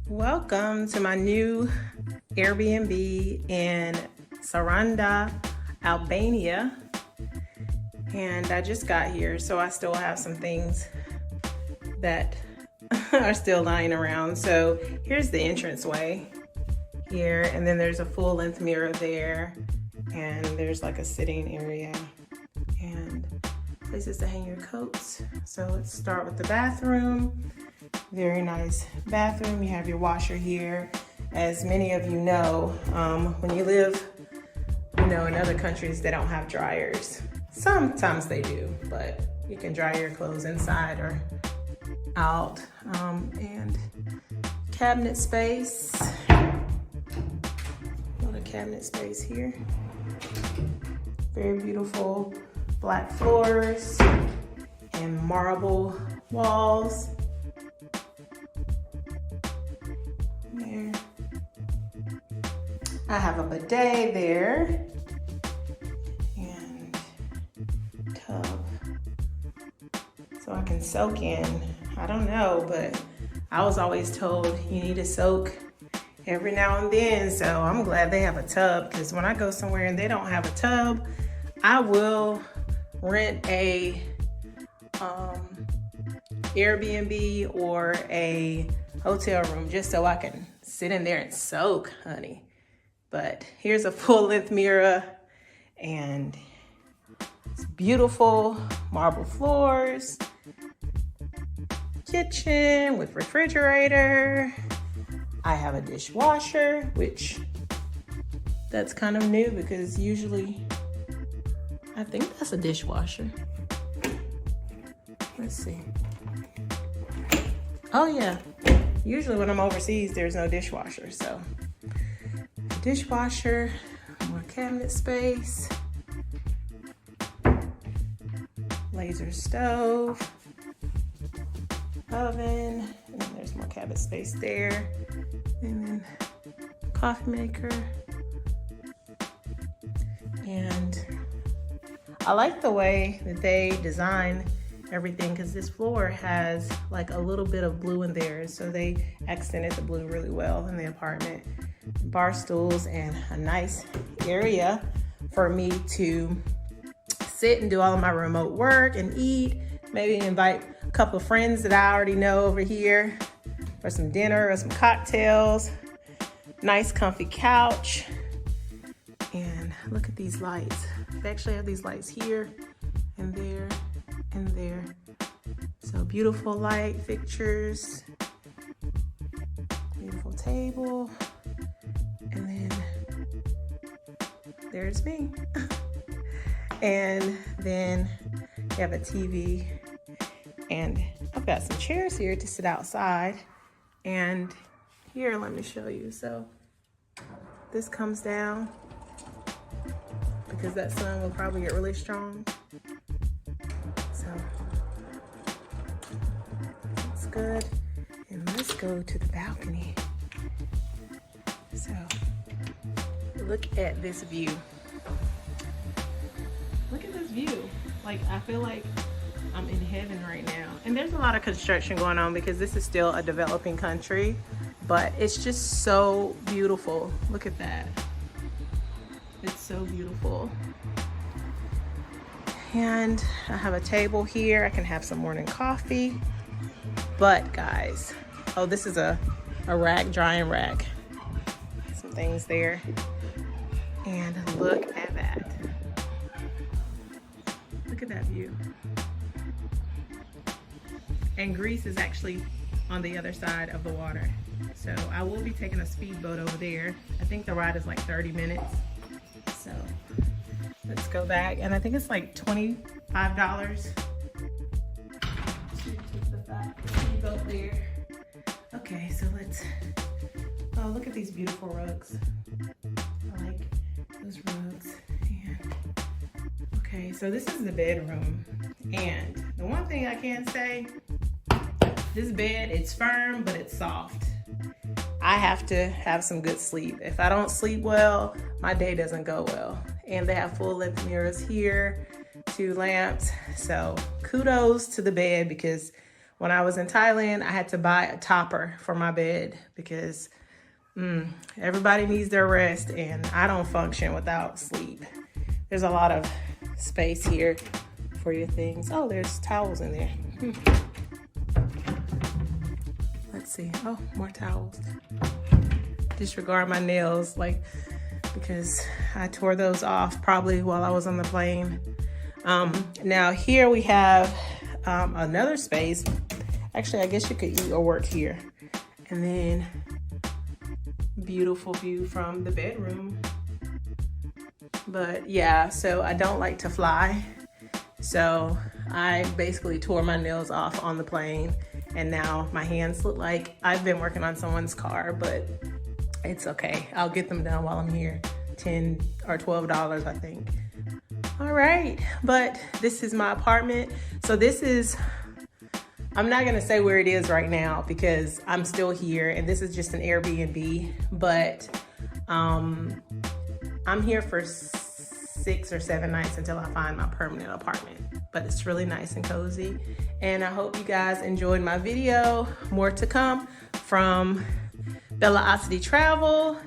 Welcome to my new Airbnb in Saranda, Albania. And I just got here, so I still have some things that are still lying around. So here's the entranceway here, and then there's a full-length mirror there, and there's like a sitting area and places to hang your coats. So let's start with the bathroom. Very nice bathroom. You have your washer here. As many of you know, when you live, in other countries, they don't have dryers. Sometimes they do, but you can dry your clothes inside or out. And cabinet space. Another cabinet space here. Very beautiful black floors and marble walls. There. I have a bidet there and tub, so I can soak in. I don't know, but I was always told you need to soak every now and then, so I'm glad they have a tub, because when I go somewhere and they don't have a tub, I will rent a Airbnb or a hotel room just so I can sit in there and soak, honey. But here's a full-length mirror, and it's beautiful marble floors, kitchen with refrigerator. I have a dishwasher, which that's kind of new because usually I think that's a dishwasher. Let's see. Oh yeah, usually when I'm overseas, there's no dishwasher. So dishwasher, more cabinet space, laser stove, oven, and then there's more cabinet space there. And then coffee maker. And I like the way that they design everything, because this floor has like a little bit of blue in there, so they accented the blue really well in the apartment. Bar stools and a nice area for me to sit and do all of my remote work and eat, maybe invite a couple of friends that I already know over here for some dinner or some cocktails. Nice comfy couch. And look at these lights. They actually have these lights here and there and there. So beautiful light fixtures, beautiful table, and then there's me. And then you have a TV, and I've got some chairs here to sit outside. And here, let me show you. So this comes down because that sun will probably get really strong. So that's good. And let's go to the balcony. So look at this view. Look at this view. Like, I feel like I'm in heaven right now. And there's a lot of construction going on because this is still a developing country, but it's just so beautiful. Look at that. It's so beautiful. And I have a table here. I can have some morning coffee. But guys, oh, this is a rack, drying rack. Some things there. And look at that. Look at that view. And Greece is actually on the other side of the water. So I will be taking a speedboat over there. I think the ride is like 30 minutes. So let's go back. And I think it's like $25. Speedboat there. Okay, so let's, oh, look at these beautiful rugs. I like those rugs. And, okay, so this is the bedroom. And the one thing I can say, this bed, it's firm, but it's soft. I have to have some good sleep. If I don't sleep well, my day doesn't go well. And they have full length mirrors here, 2 lamps. So kudos to the bed, because when I was in Thailand, I had to buy a topper for my bed because everybody needs their rest and I don't function without sleep. There's a lot of space here for your things. Oh, there's towels in there. Let's see. Oh, more towels. Disregard my nails, like, because I tore those off probably while I was on the plane. Now here we have another space. Actually, I guess you could eat or work here. And then beautiful view from the bedroom. But yeah, so I don't like to fly. So I basically tore my nails off on the plane, and now my hands look like I've been working on someone's car, but it's okay. I'll get them done while I'm here. $10 or $12, I think. All right, but this is my apartment. So this is, I'm not gonna say where it is right now because I'm still here and this is just an Airbnb, but I'm here for 6 or 7 nights until I find my permanent apartment. But it's really nice and cozy. And I hope you guys enjoyed my video. More to come from Albania II Travel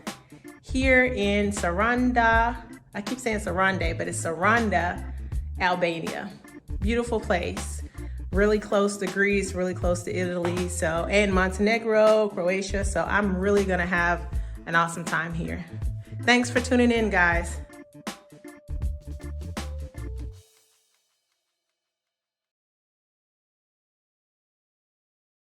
here in Saranda. I keep saying Saranda, but it's Saranda, Albania. Beautiful place. Really close to Greece, really close to Italy, so, and Montenegro, Croatia. So I'm really gonna have an awesome time here. Thanks for tuning in, guys.